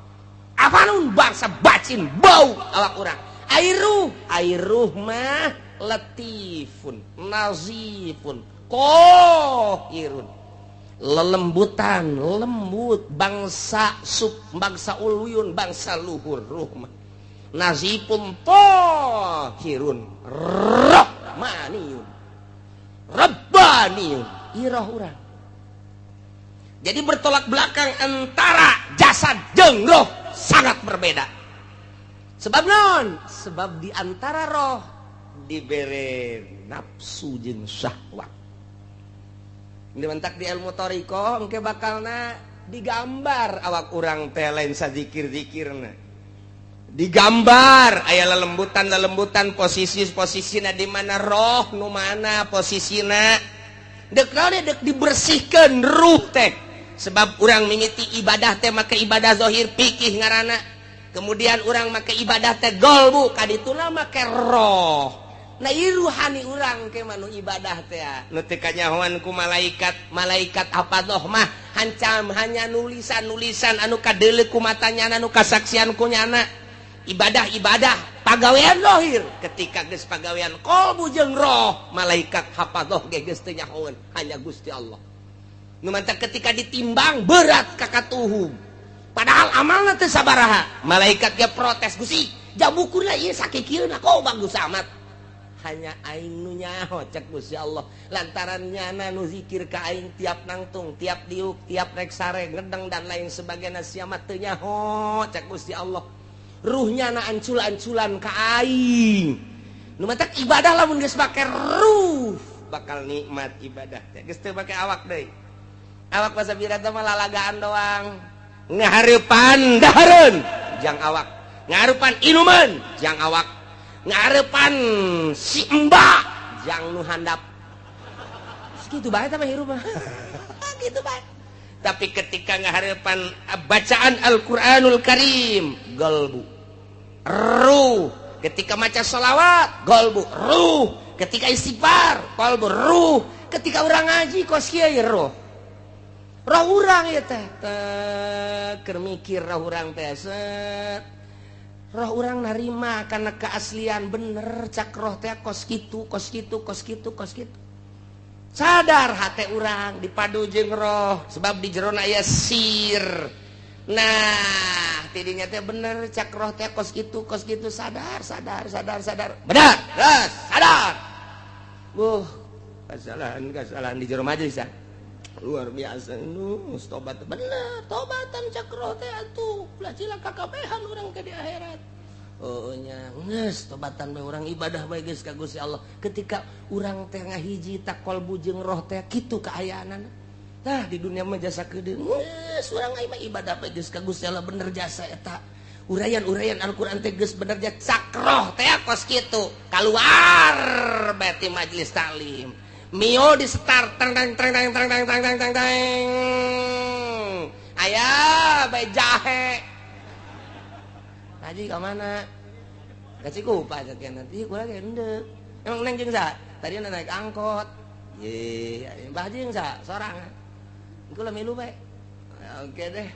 afanun bangsa bacin bau awak urang airuh mah latifun nazifun qahirun lelembutan lembut bangsa bangsa uluyun bangsa luhur ruh nazipun tahirun rahmaniyun rabbaniyun irah urang. Jadi bertolak belakang antara jasad jeung roh sangat berbeda. Sebab naon? Sebab di antara roh dibere nafsu jeung syahwat. Dimentak di ilmu toriko engke bakalna digambar awak urang teh lain sadzikir-zikirna. Digambar aya lelembutan posisi-posisina di mana roh nu mana posisina. Dek naon dek dibersihkeun ruh teh. Sebab urang mimiti ibadah teh make ibadah zahir fikih ngaranna. kemudian orang make ibadah teh golbu kadituna make roh. Nah ruhani urang ke manu ibadah teh nu teu kanyahoan ku malaikat hafadoh mah hancam hanya nulisan anu kadeuleu ku matanya anu kasaksian ku nyana ibadah pagawean lohir ketika geus pagawean qalbu jeung roh malaikat hafadoh ge geus teu nyahoeun hanya Gusti Allah nu mantap ketika ditimbang berat kakatuhum padahal amalna teu sabaraha malaikat ge protes Gusti jamukuna ieu sakikieuna kok bagus amat hanya aing nu nyaho cek Gusti Allah lantaran nyana nu zikir ka aing tiap nangtung tiap diuk tiap rek sare ngedeng dan lain sebagainya sia mah teu nyaho cek Gusti Allah ruhnya na ancul-anculan ka aing nu mah ibadah lamun geus make ruh bakal nikmat ibadah teh geus teu make awak deui awak basa birata mah lalagaan doang ngahareupan dahareun jang awak ngahareupan inuman jang awak ngarepan si mbak jang nu handap segitu bae tah hirup mah gitu bae tapi ketika ngaharepan bacaan Al-Qur'anul Karim qalbu ruh ketika maca sholawat qalbu ruh ketika istighfar qalbu ruh ketika urang ngaji kos kieu roh urang ieu teh keur mikir roh urang teh set roh orang narima karena keaslian bener cak roh teh kos kitu sadar hati orang dipadu jeung roh sebab di jerona aya sir nah tidinya teh bener cak roh teh kos kitu sadar benar yes, sadar kesalahan di jero majelis luar biasa tobat bener tobatan cak roh teh atuh ulah cilaka kabehan urang ke di akhirat oh nya geus tobatan bae urang ibadah bae geus ka Gusti Allah ketika urang teh ngahiji tak qalbu jeung roh teh kitu kaayaanana tah di dunia mah jasa kedeung geus urang mah ibadah bae geus ka Gusti Allah bener jasa eta urayan Al-Qur'an teh geus bener jasa cak roh teh kos kitu kaluar bae ti majelis taklim Mio di start tang ayah bayi jahe haji ke mana kasih kupa sekian nanti gue lagi endek emang neng jeung sa tadi naik angkot ye mbah haji jeung sa sorang gue lah milu bae oke deh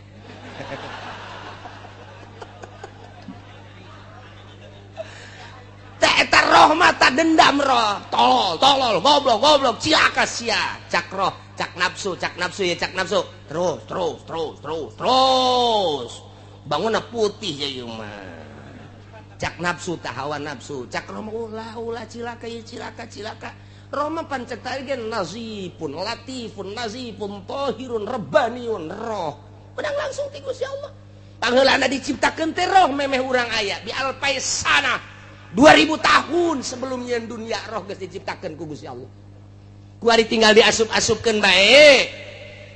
eta roh mata dendam roh tolol goblok cilaka sia cak roh cak nafsu ya cak nafsu terus bangunna putih ya ieu mah cak nafsu tah hawa nafsu cak roh ulah cilaka ieu cilaka roh mah pancet gen nazifun latifun nazifun tahirun rabbaniun roh pedang langsung ti Gusti Allah pangheulana diciptakeun teh roh memeh urang aya di alpaisana 2000 tahun sebelumnya dunia roh geus diciptakeun ku Gusti Allah. Ku ari tinggal diasup-asupkeun bae.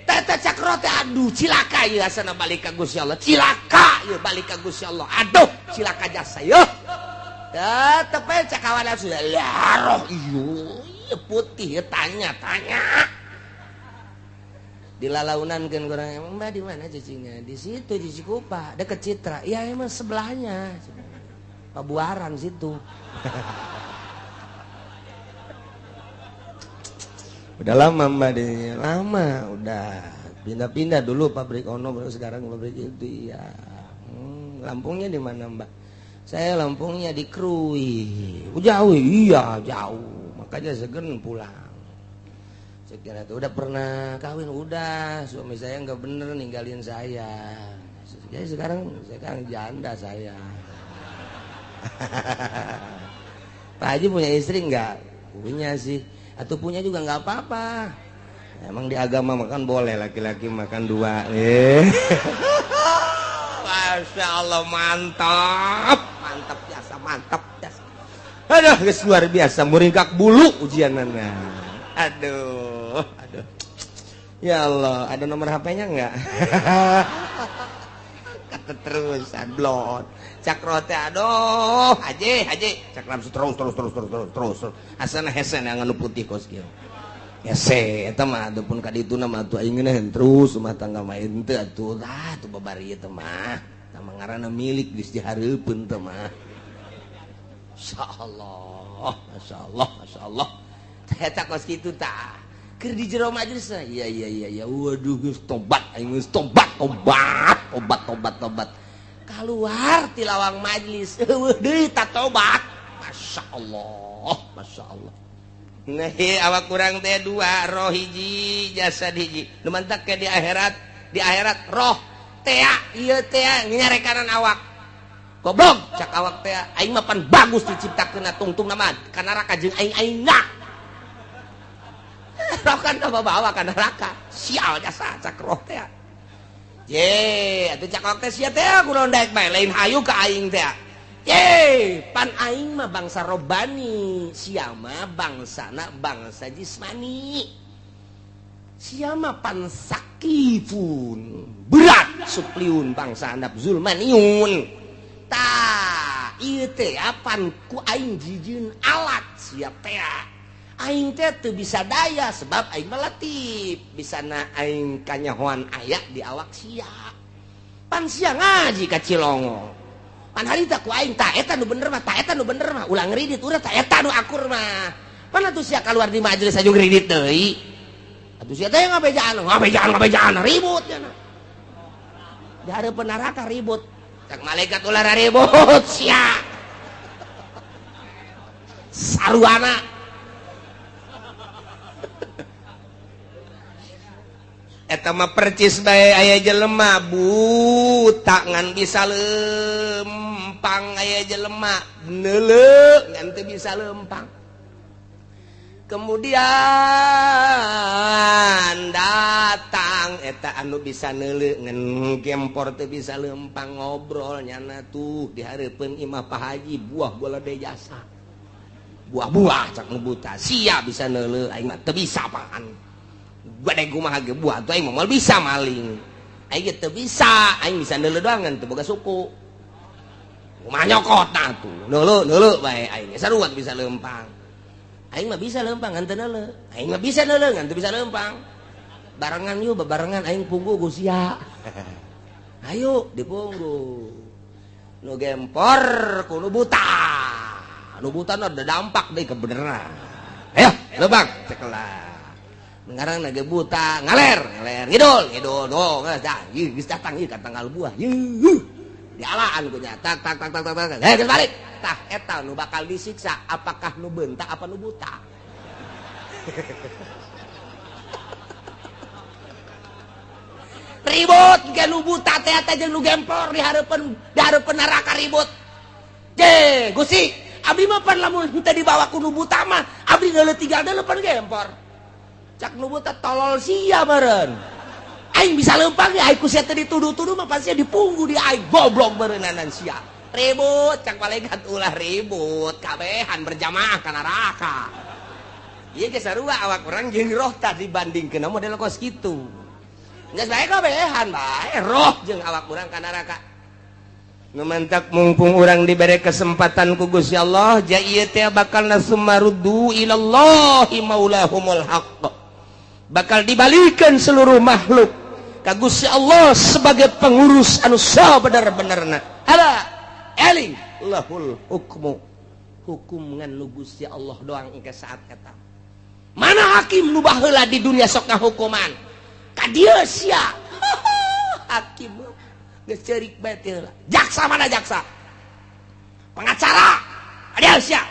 Tata cakro teh aduh cilaka ieu asana balik ka Gusti Allah. Cilaka ieu balik ka Gusti Allah. Aduh cilaka jasa yeuh. Tetep we cakawan sudah ya roh ieu putih tanya. Dilalaunan-keun urang emang Mbak di mana cicinya? Di situ di Cikupa, dekat Citra. Ya emang sebelahnya. Pabuaran situ. Udah lama Mbak di lama udah pindah-pindah dulu pabrik ono baru sekarang pabrik itu ya. Lampungnya di mana Mbak? Saya Lampungnya di Krui. Jauh iya jauh makanya segen pulang. Sekira itu udah pernah kawin udah suami saya nggak bener ninggalin saya. Jadi sekarang janda saya. Pak Haji punya istri enggak? Punya sih. Atau punya juga enggak apa-apa. Emang di agama makan boleh laki-laki makan 2. Masya Allah mantap mantap jasa. Aduh guys luar biasa muringkak bulu ujianana. Aduh. Ya Allah ada nomor HP-nya enggak? Kata terus adlon. Cakro teh aduh haji cak nafsu terus asana hesen yang anu putih kos kieu hese eta mah adapun ka ditu mah atuh aing terus rumah tangga mah henteu atuh tah tuh babari eta mah ngaranna milik geus dihareupeun teh mah. Masyaallah, masyaallah, masyaallah. Eta kos kitu tah. Keur di jero majelis. Iya. Waduh geus tobat aing geus tobat. Keluar ti lawang majelis. Eueuh deui tak tobat. Masyaallah, masyaallah. Nah, awak kurang teh dua, roh hiji, jasad hiji. Nu mantak ke di akhirat roh teh ieu teh nyarekanan awak. Goblok cak awak teh aing mah pan bagus diciptakeun tungtung nama ka neraka jeung aing-aingna. Roh kan bawa ka neraka. Sial jasa cak roh teh. Ye, atuh cak awak teh sia teh kunaon daek bae lain hayu ka aing teh. Ye, pan aing mah bangsa robani, sia mah bangsana bangsa jismani. Sia mah pan sakifun, berat supliun bangsa handap zulmaniun. Tah, ieu teh pan ku aing jijieun alat sia teh. Aing teh teu bisa daya sebab aing mah latif, bisana aing kanyahoan aya di awak sia. Pan sia ngaji ka Cilongo. Pan harita ku aing tah eta nu bener mah ulang ngridit urang tah eta nu akur mah. Pan atuh sia kaluar di majelis aju ngridit deui. Atuh sia teh ngabejaan ribut cenah. Di hareupeun neraka ribut. Cak malaikat ulah ribut sia. Saruana. Eta mah percis bae aya jelema buta ngan bisa lempang aya jelema neuleuh ngan teu bisa lempang. Kemudian datang eta anu bisa neuleuh ngan gempor teu bisa lempang ngobrol nyana tuh di hareupeun imah Pak Haji buah bola de jasa. Buah-buah cak nu buta sia bisa neuleuh aing mah teu bisa apaan. Gua dek kumaha ge buah tuh aing moal bisa maling. Aing teu bisa, aing bisa neuleuh doang teu boga suku. Kumaha nyokotna tuh. Neuleuh bae aing saruat bisa lempang. Aing mah bisa lempang ngan teu neuleuh. Aing mah bisa neuleuh ngan teu bisa lempang. Barengan yuk bebarengan aing punggu ku sia. Ayo dipunggu. Nu gempor ku nu buta. Nu buta na ada dampak deui kebeneran. Ayo, lempang cekelah. Ngarang lagi buta ngaler ngidul oh dah geus datang ieu ka tanggal buah dialaan ku nya tak geus balik tah eta nu bakal disiksa apakah nu beuntak apa nu buta. Ribut ge nu buta teh eta jeung nu gempor di hareupeun neraka ribut. Je Gusti abdi mah pan lamun teu dibawa ku nu buta mah abdi deuleuh tinggal deuleuh pan gempor. Cak nu buta tolol sia meureun. Aing bisa lempang ya aing ku sia teh dituduh-tuduh mah pasti dipunggu di aing goblok beureunanan sia. Ribut cak malaikat ulah ribut kabehan berjamaah ka neraka. Ieu ge sarua awak urang jeung roh tah dibandingkeun model kos kitu. Geus bae kabehan bae roh jeung awak urang ka neraka. Nu mantak mumpung urang dibere kesempatan ku Gusti Allah ja ieu teh bakal nasumaruddu ilallahi maulahumul haqq. Bakal dibalikan seluruh makhluk ka Gusti Allah sebagai pengurus anu sabener-benerna. Ala eling lahul hukmu. Hukum ngan nu Gusti Allah doang engke saat eta. Mana hakim nu baheula di dunia sok ngahukuman? Ka dieu sia. Hakim geus ceurik bae teh heula. Jaksa mana jaksa? Pengacara. Adieu sia.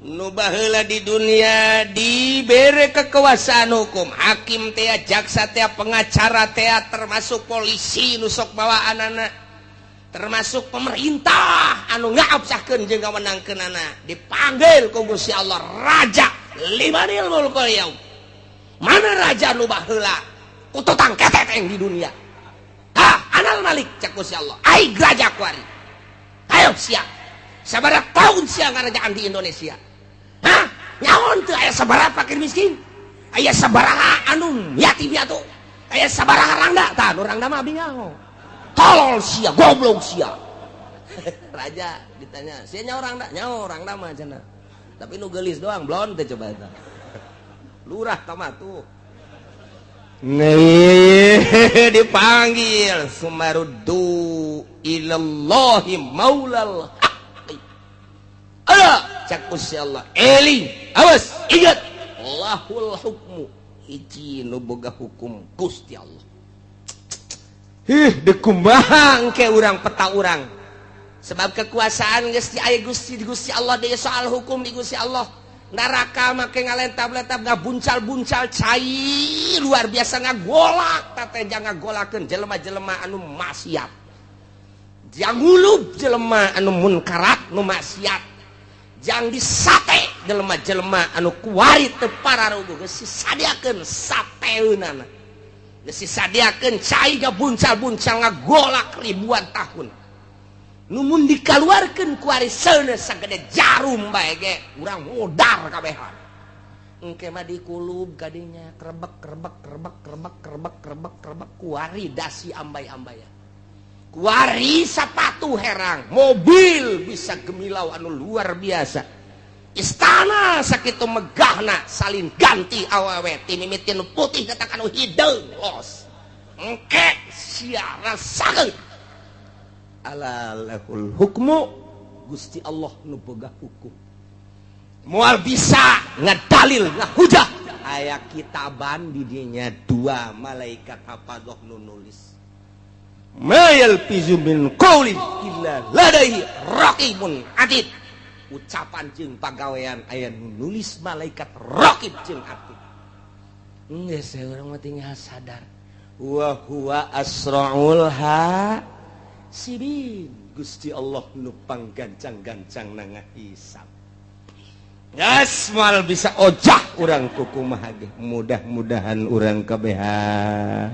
Nu baheula di dunia dibere kekuasaan hukum hakim teh jaksa teh pengacara teh termasuk polisi nu sok bawaanana termasuk pemerintah anu ngabsahkeun jeung ngawenangkeunana dipanggil ku Gusti Allah raja limanil mulkul yaum. Mana raja nu baheula ku tutang keteteng di dunia? Anal Malik cak Gusti Allah ai raja kuari. Ayo sia sabaraha tahun sia ngarajaan di Indonesia. Nyaon teu aya sabaraha fakir miskin, aya sabaraha anu yatim piatu, aya sabaraha rangda tah nu rangda mah abdi nyaho tolol sia goblok sia. Raja ditanya sia nyaho rangda mah cenah tapi nu geulis doang blon teh coba eta lurah tah mah tuh dipanggil sumaruddu ilallahi maulal haqqi. Cak Gusti Allah eling awas ingat lahul hukmu hiji nu boga hukum Gusti Allah. Dekumbah engke urang peta urang sebab kekuasaan geus di aya Gusti Allah deui soal hukum di Gusti Allah. Neraka make ngalentab-lentab ngabuncal-buncal cai luar biasa ngagolak teh jangan ngagolakeun jelema-jelema anu maksiat. Jang ngulub jelema anu munkarat nu maksiat. Jang disate jelema-jelema anu kuari teu pararugu geus disadiakeun sateunana. Geus disadiakeun cai ngabuncal-buncal ngagolak ribuan tahun. Numun dikaluarkeun ku ari seuneu sagede jarum bae ge urang modar kabehan. Engke mah dikulub gadinya krebek ku ari dasi ambay-ambaya. Ku ari sapatu herang, mobil bisa gemilau anu luar biasa. Istana sakitu megahna salin ganti awewe ti mimiti nu putih datang anu hideung los. Engke sia rasakeun alalahul hukmu Gusti Allah nu boga hukum moal bisa ngadalil ngahujah aya kitaban di dinya dua malaikat hafadzah nu nulis mayal pizu min qaulin illa ladaihi raqibun atid ucapan jeung pagawean aya nu nulis malaikat raqib jeung atid geus urang mah tinggal sadar wa huwa asraul sibin Gusti Allah nu panggancang-gancang na ngahisab. Gas moal bisa ojah urang kukumaha ge. Mudah-mudahan urang kabeha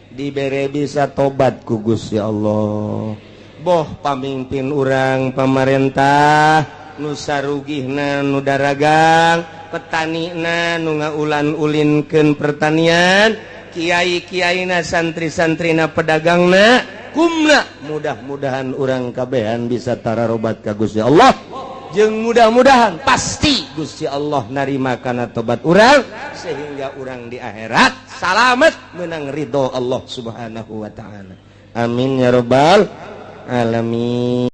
dibere bisa tobat ku Gusti Allah. Boh pamimpin urang pamarentah nu sarugihna nu daragang, petanina nu ngaulan-ulinkeun pertanian, kiai-kiaina santri-santrina pedagangna kumna mudah-mudahan urang kabehan bisa tararobat ka Gusti Allah jeung mudah-mudahan pasti Gusti Allah narima kana tobat urang sehingga urang di akhirat salamet menang ridho Allah Subhanahu wa taala. Amin ya rabbal alamin.